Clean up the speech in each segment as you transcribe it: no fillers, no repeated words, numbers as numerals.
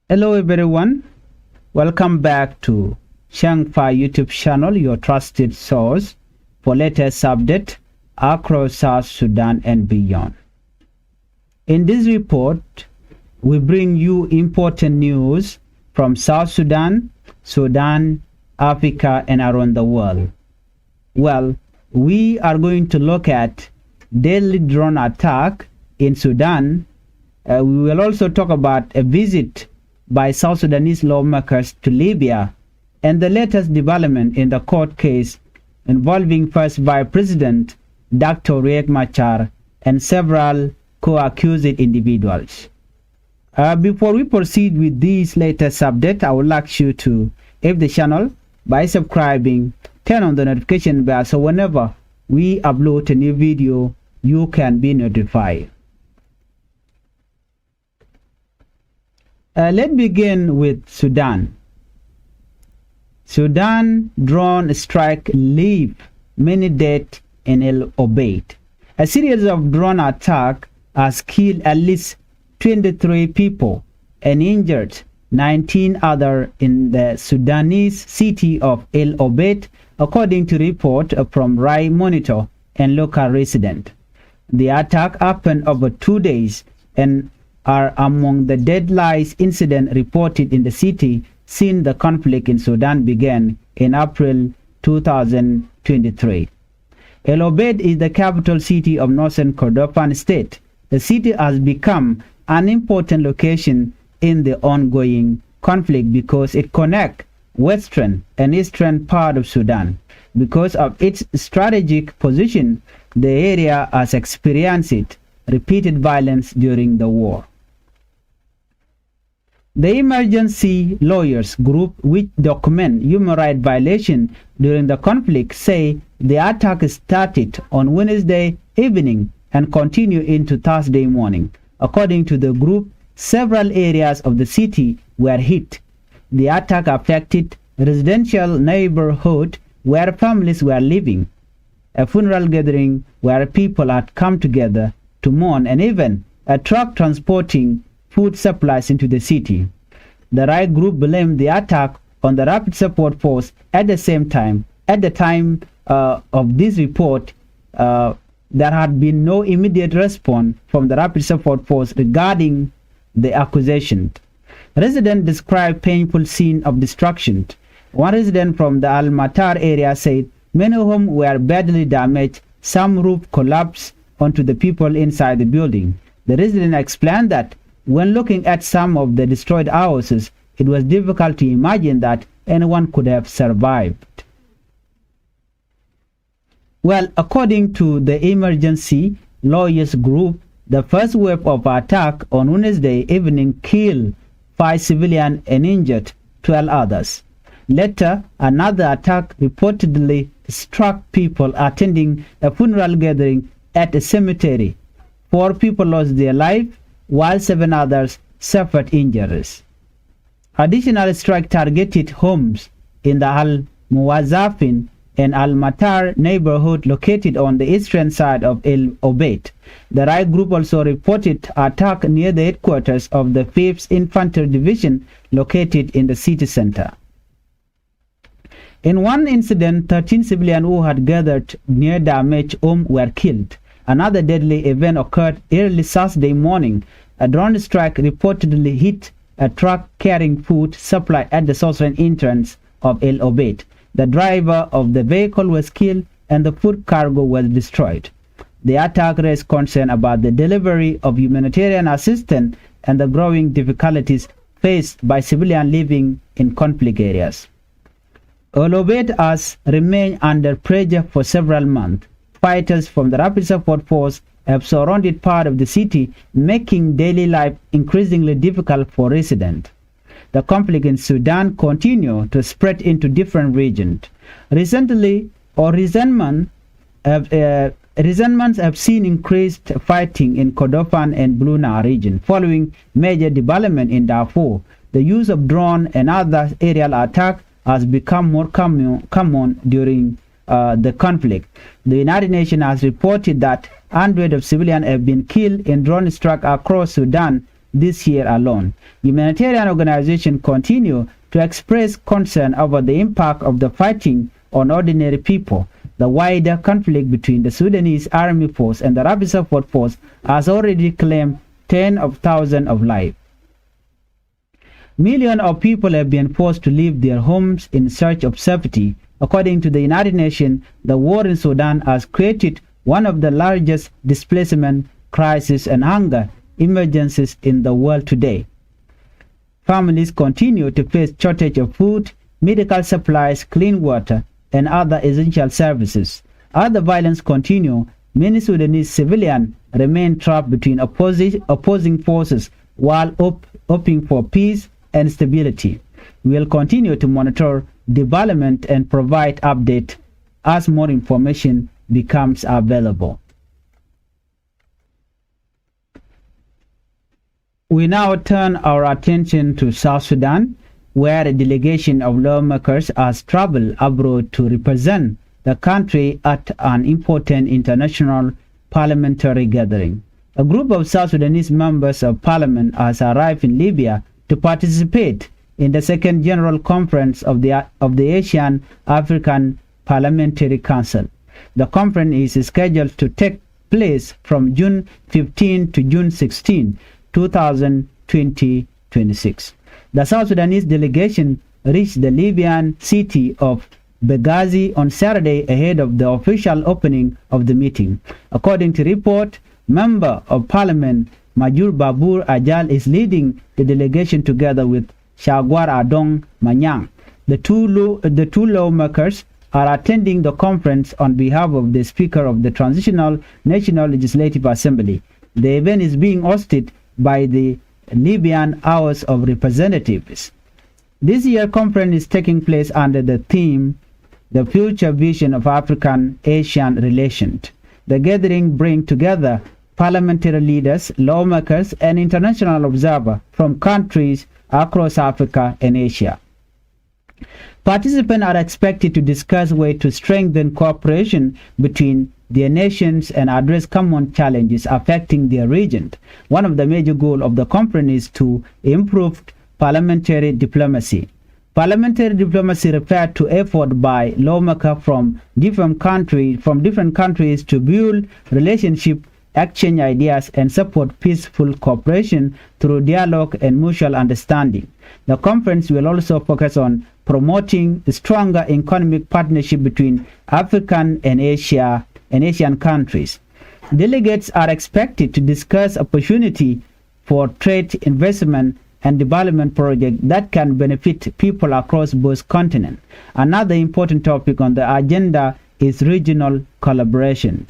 Hello everyone, welcome back to Changfied YouTube channel, your trusted source for latest update across South Sudan and beyond. In this report, we bring you important news from South Sudan, Africa and around the world. Well, we are going to look at deadly drone attack in Sudan. We will also talk about a visit by South Sudanese lawmakers to Libya and the latest development in the court case involving first Vice President Dr. Riek Machar and several co-accused individuals. Before we proceed with this latest update, I would like you to help the channel by subscribing, turn on the notification bell so whenever we upload a new video, you can be notified. Let's begin with Sudan. Sudan drone strike leave many dead in El Obeid. A series of drone attacks has killed at least 23 people and injured 19 others in the Sudanese city of El Obeid, according to report from Rai Monitor and local resident. The attack happened over 2 days and are among the deadliest incidents reported in the city since the conflict in Sudan began in April 2023. El Obeid is the capital city of northern Kordofan state. The city has become an important location in the ongoing conflict because it connects western and eastern part of Sudan. Because of its strategic position, the area has experienced repeated violence during the war. The emergency lawyers group, which document human rights violations during the conflict, say the attack started on Wednesday evening and continued into Thursday morning. According to the group, several areas of the city were hit. The attack affected residential neighborhood where families were living, a funeral gathering where people had come together to mourn, and even a truck transporting food supplies into the city. The right group blamed the attack on the Rapid Support Force. At the time of this report, there had been no immediate response from the Rapid Support Force regarding the accusation. Residents described painful scene of destruction. One resident from the Al-Matar area said many homes were badly damaged. Some roof collapsed onto the people inside the building. The resident explained that when looking at some of the destroyed houses, it was difficult to imagine that anyone could have survived. Well, according to the emergency lawyers group, the first wave of attack on Wednesday evening killed 5 civilians and injured 12 others. Later, another attack reportedly struck people attending a funeral gathering at a cemetery. 4 people lost their lives, while 7 others suffered injuries. Additional strike targeted homes in the Al-Muwazzafin and Al-Matar neighborhood located on the eastern side of El Obeid. The right group also reported attack near the headquarters of the 5th Infantry Division located in the city center. In one incident, 13 civilians who had gathered near damaged homes were killed. Another deadly event occurred early Saturday morning. A drone strike reportedly hit a truck carrying food supply at the southern entrance of El Obeid. The driver of the vehicle was killed and the food cargo was destroyed. The attack raised concern about the delivery of humanitarian assistance and the growing difficulties faced by civilians living in conflict areas. El Obeid has remained under pressure for several months. Fighters from the Rapid Support Force have surrounded part of the city, making daily life increasingly difficult for residents. The conflict in Sudan continues to spread into different regions. Resentments have seen increased fighting in Kordofan and Blue Nile region following major development in Darfur. The use of drone and other aerial attack has become more common during the conflict. The United Nations has reported that hundreds of civilians have been killed in drone strikes across Sudan, this year alone. Humanitarian organizations continue to express concern over the impact of the fighting on ordinary people. The wider conflict between the Sudanese Army Force and the Rapid Support Force has already claimed tens of thousands of lives. Millions of people have been forced to leave their homes in search of safety. According to the United Nations, the war in Sudan has created one of the largest displacement crises and hunger emergencies in the world today. Families continue to face shortage of food, medical supplies, clean water, and other essential services. As the violence continues, many Sudanese civilians remain trapped between opposing forces while hoping for peace and stability. We will continue to monitor development and provide updates as more information becomes available. We now turn our attention to South Sudan, where a delegation of lawmakers has traveled abroad to represent the country at an important international parliamentary gathering. A group of South Sudanese members of parliament has arrived in Libya to participate in the second General Conference of the Asian African Parliamentary Council. The conference is scheduled to take place from June 15 to June 16, 2026. The South Sudanese delegation reached the Libyan city of Benghazi on Saturday ahead of the official opening of the meeting. According to report, Member of Parliament Majur Babur Ajal is leading the delegation together with Shagwar Adong Manyang. The two lawmakers are attending the conference on behalf of the Speaker of the Transitional National Legislative Assembly. The event is being hosted by the Libyan House of Representatives. This year's conference is taking place under the theme, The Future Vision of African-Asian Relations. The gathering brings together parliamentary leaders, lawmakers, and international observers from countries across Africa and Asia. Participants are expected to discuss ways to strengthen cooperation between their nations and address common challenges affecting their region. One of the major goals of the conference is to improve parliamentary diplomacy. Parliamentary diplomacy refers to effort by lawmakers from different countries to build relationships, exchange ideas, and support peaceful cooperation through dialogue and mutual understanding. The conference will also focus on promoting a stronger economic partnership between African and Asian countries. Delegates are expected to discuss opportunity for trade, investment, and development projects that can benefit people across both continents. Another important topic on the agenda is regional collaboration.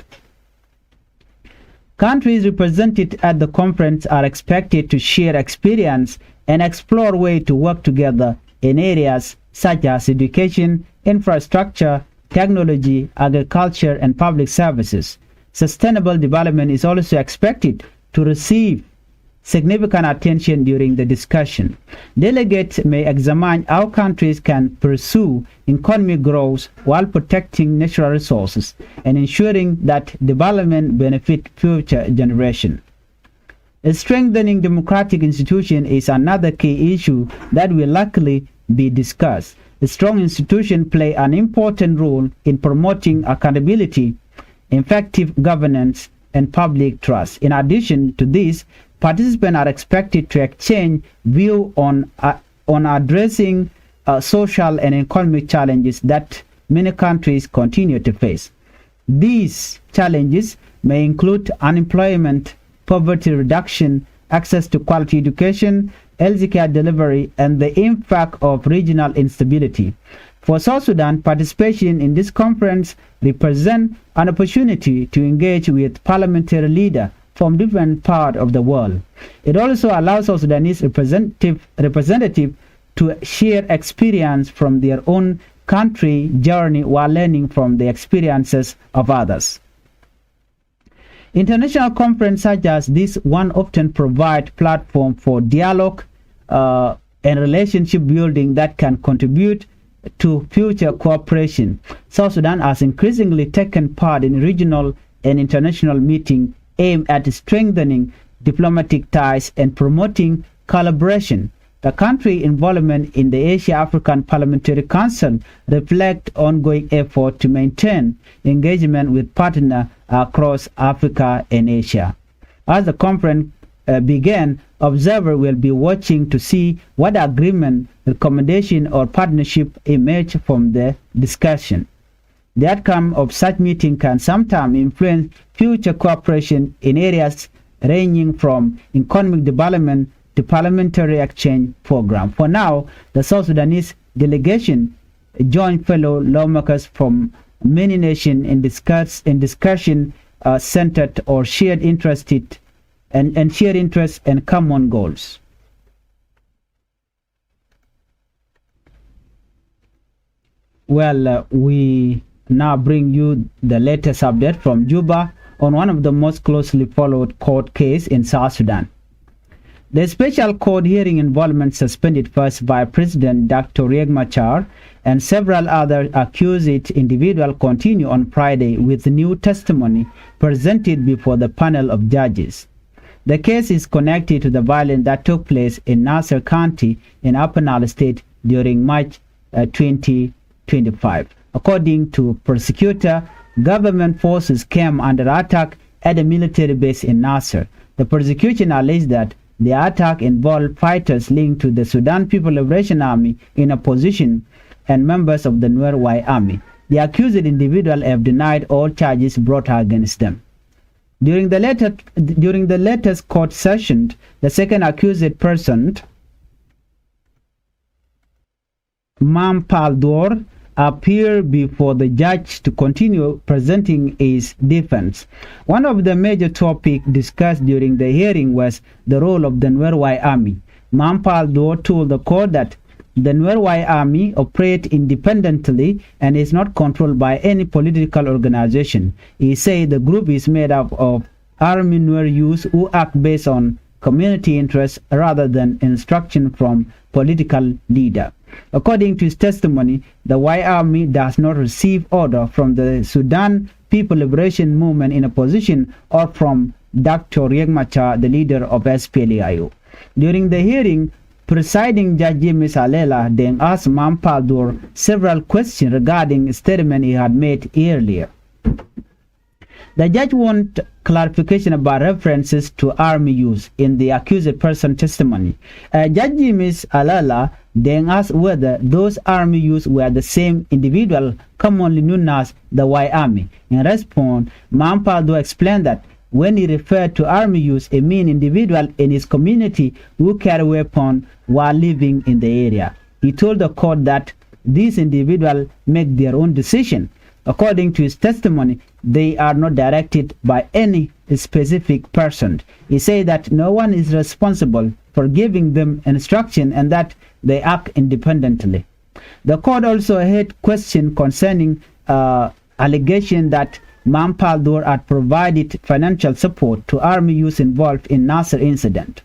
Countries represented at the conference are expected to share experience and explore ways to work together in areas such as education, infrastructure, technology, agriculture, and public services. Sustainable development is also expected to receive significant attention during the discussion. Delegates may examine how countries can pursue economic growth while protecting natural resources and ensuring that development benefits future generations. Strengthening democratic institutions is another key issue that will likely be discussed. Strong institutions play an important role in promoting accountability, effective governance, and public trust. In addition to this, participants are expected to exchange views on addressing social and economic challenges that many countries continue to face. These challenges may include unemployment, poverty reduction, access to quality education, healthcare delivery, and the impact of regional instability. For South Sudan, participation in this conference represents an opportunity to engage with parliamentary leaders from different parts of the world. It also allows South Sudanese representatives to share experience from their own country journey while learning from the experiences of others. International conferences such as this one often provide platform for dialogue and relationship building that can contribute to future cooperation. South Sudan has increasingly taken part in regional and international meetings aimed at strengthening diplomatic ties, and promoting collaboration. The country involvement in the Asia-African Parliamentary Council reflect ongoing effort to maintain engagement with partners across Africa and Asia. As the conference began, observers will be watching to see what agreement, recommendation, or partnership emerge from the discussion. The outcome of such meeting can sometimes influence future cooperation in areas ranging from economic development to parliamentary exchange program. For now, the South Sudanese delegation joined fellow lawmakers from many nations in discussion centered or shared interest and common goals. Well, we now bring you the latest update from Juba on one of the most closely followed court case in South Sudan. The special court hearing involvement suspended first by President Dr. Riek Machar and several other accused individuals continue on Friday with new testimony presented before the panel of judges. The case is connected to the violence that took place in Nasser County in Upper Nile State during March 2025. According to prosecutor, government forces came under attack at a military base in Nasser. The prosecution alleged that the attack involved fighters linked to the Sudan People Liberation Army in opposition and members of the Nuer Y Army. The accused individuals have denied all charges brought against them. During the latest court session, the second accused person, Mam Paldor, appeared before the judge to continue presenting his defense. One of the major topics discussed during the hearing was the role of the Nuer Y Army. Mam Paldor told the court that the Nuer Y Army operates independently and is not controlled by any political organization. He said the group is made up of Army Nuer youth who act based on community interests rather than instruction from political leader. According to his testimony, the Y Army does not receive order from the Sudan People Liberation Movement in opposition or from Dr. Riek Machar, the leader of SPLA-IO. During the hearing, presiding Judge James Alela then asked Mam Paldor several questions regarding a statement he had made earlier. The judge wanted clarification about references to army use in the accused person testimony. Judge James Alela then asked whether those army use were the same individual commonly known as the Y Army. In response, Mam Paldor explained that when he referred to army use, he meant individual in his community who carry weapons while living in the area. He told the court that these individuals make their own decision. According to his testimony, they are not directed by any specific person. He said that no one is responsible for giving them instruction and that they act independently. The court also had questions concerning allegation that Mam Paldor had provided financial support to army youth involved in Nasser incident.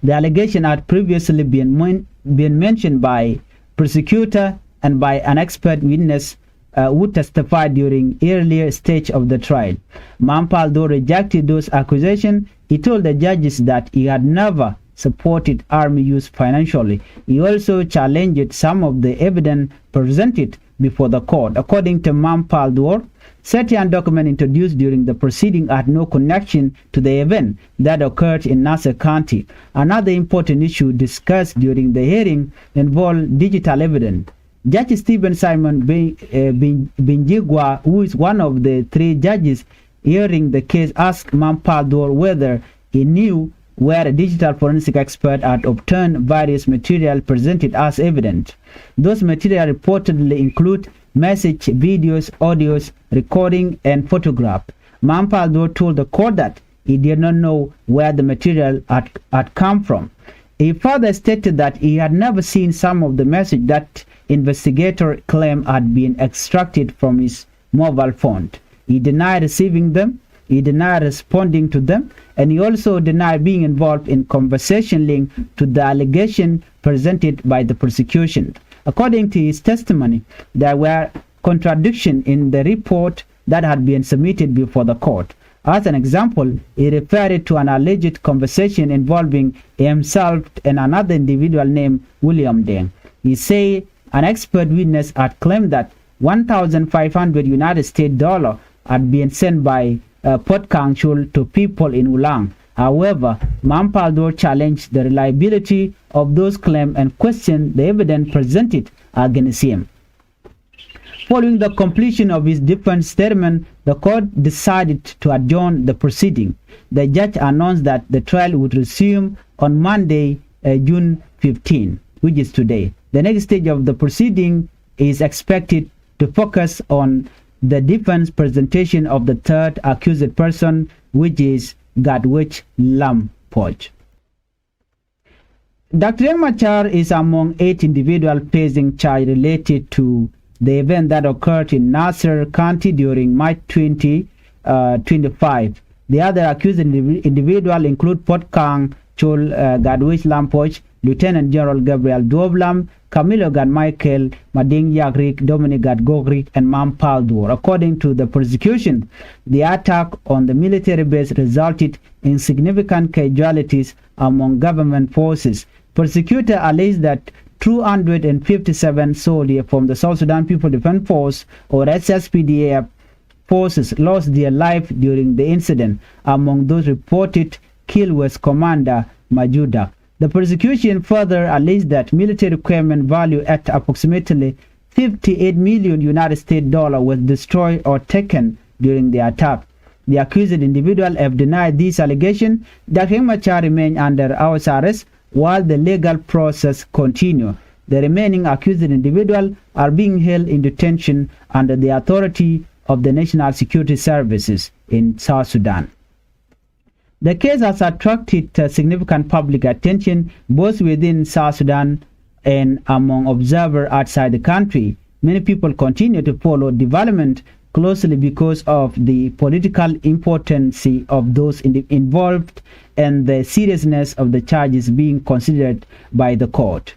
The allegation had previously been mentioned by prosecutor and by an expert witness who testified during earlier stage of the trial. Mam Paldor rejected those accusations. He told the judges that he had never supported army youth financially. He also challenged some of the evidence presented before the court. According to Mam Paldor, certain documents introduced during the proceeding had no connection to the event that occurred in Nasser County. Another important issue discussed during the hearing involved digital evidence. Judge Stephen Simon Binjigwa, who is one of the three judges hearing the case, asked Mam Paldor whether he knew where a digital forensic expert had obtained various material presented as evidence. Those material reportedly include message, videos, audios, recording, and photograph. Mam Paldor told the court that he did not know where the material had come from. He further stated that he had never seen some of the message that investigator claimed had been extracted from his mobile phone. He denied receiving them, he denied responding to them, and he also denied being involved in conversation linked to the allegation presented by the prosecution. According to his testimony, there were contradictions in the report that had been submitted before the court. As an example, he referred to an alleged conversation involving himself and another individual named William Deng. He said an expert witness had claimed that 1,500 United States dollars had been sent by Port Kangchul to people in Ulang. However, Mampaldo challenged the reliability of those claims and questioned the evidence presented against him. Following the completion of his defense statement, the court decided to adjourn the proceeding. The judge announced that the trial would resume on Monday, June 15, which is today. The next stage of the proceeding is expected to focus on the defense presentation of the third accused person, which is Gadwich Lampoch. Dr. Riek Machar is among 8 individuals facing charge related to the event that occurred in Nasser County during March 2025. The other accused individuals include Port Kang Chul Gadwich Lampoch, Lieutenant General Gabriel Doblam, Camilo Gad Michael, Mading Yagrik, Dominic Gad Gogrik, and Mampaldur. According to the prosecution, the attack on the military base resulted in significant casualties among government forces. Prosecutor alleged that 257 soldiers from the South Sudan People Defense Force, or SSPDF forces, lost their life during the incident. Among those reported killed was Commander Majuda. The prosecution further alleged that military equipment valued at approximately 58 million United States dollars was destroyed or taken during the attack. The accused individuals have denied these allegations. Dr. Riek Machar remains under house arrest while the legal process continues. The remaining accused individuals are being held in detention under the authority of the National Security Services in South Sudan. The case has attracted significant public attention both within South Sudan and among observers outside the country. Many people continue to follow development closely because of the political importance of those involved and the seriousness of the charges being considered by the court.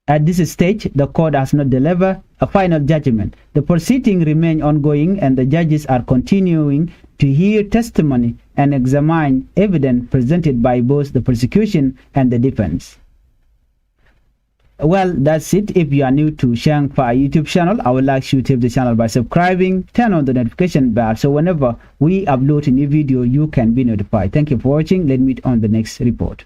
At this stage, the court has not delivered a final judgment. The proceedings remain ongoing and the judges are continuing to hear testimony and examine evidence presented by both the prosecution and the defense. Well, that's it. If you are new to Changfied YouTube channel, I would like you to tap the channel by subscribing, turn on the notification bell so whenever we upload a new video, you can be notified. Thank you for watching. Let's meet on the next report.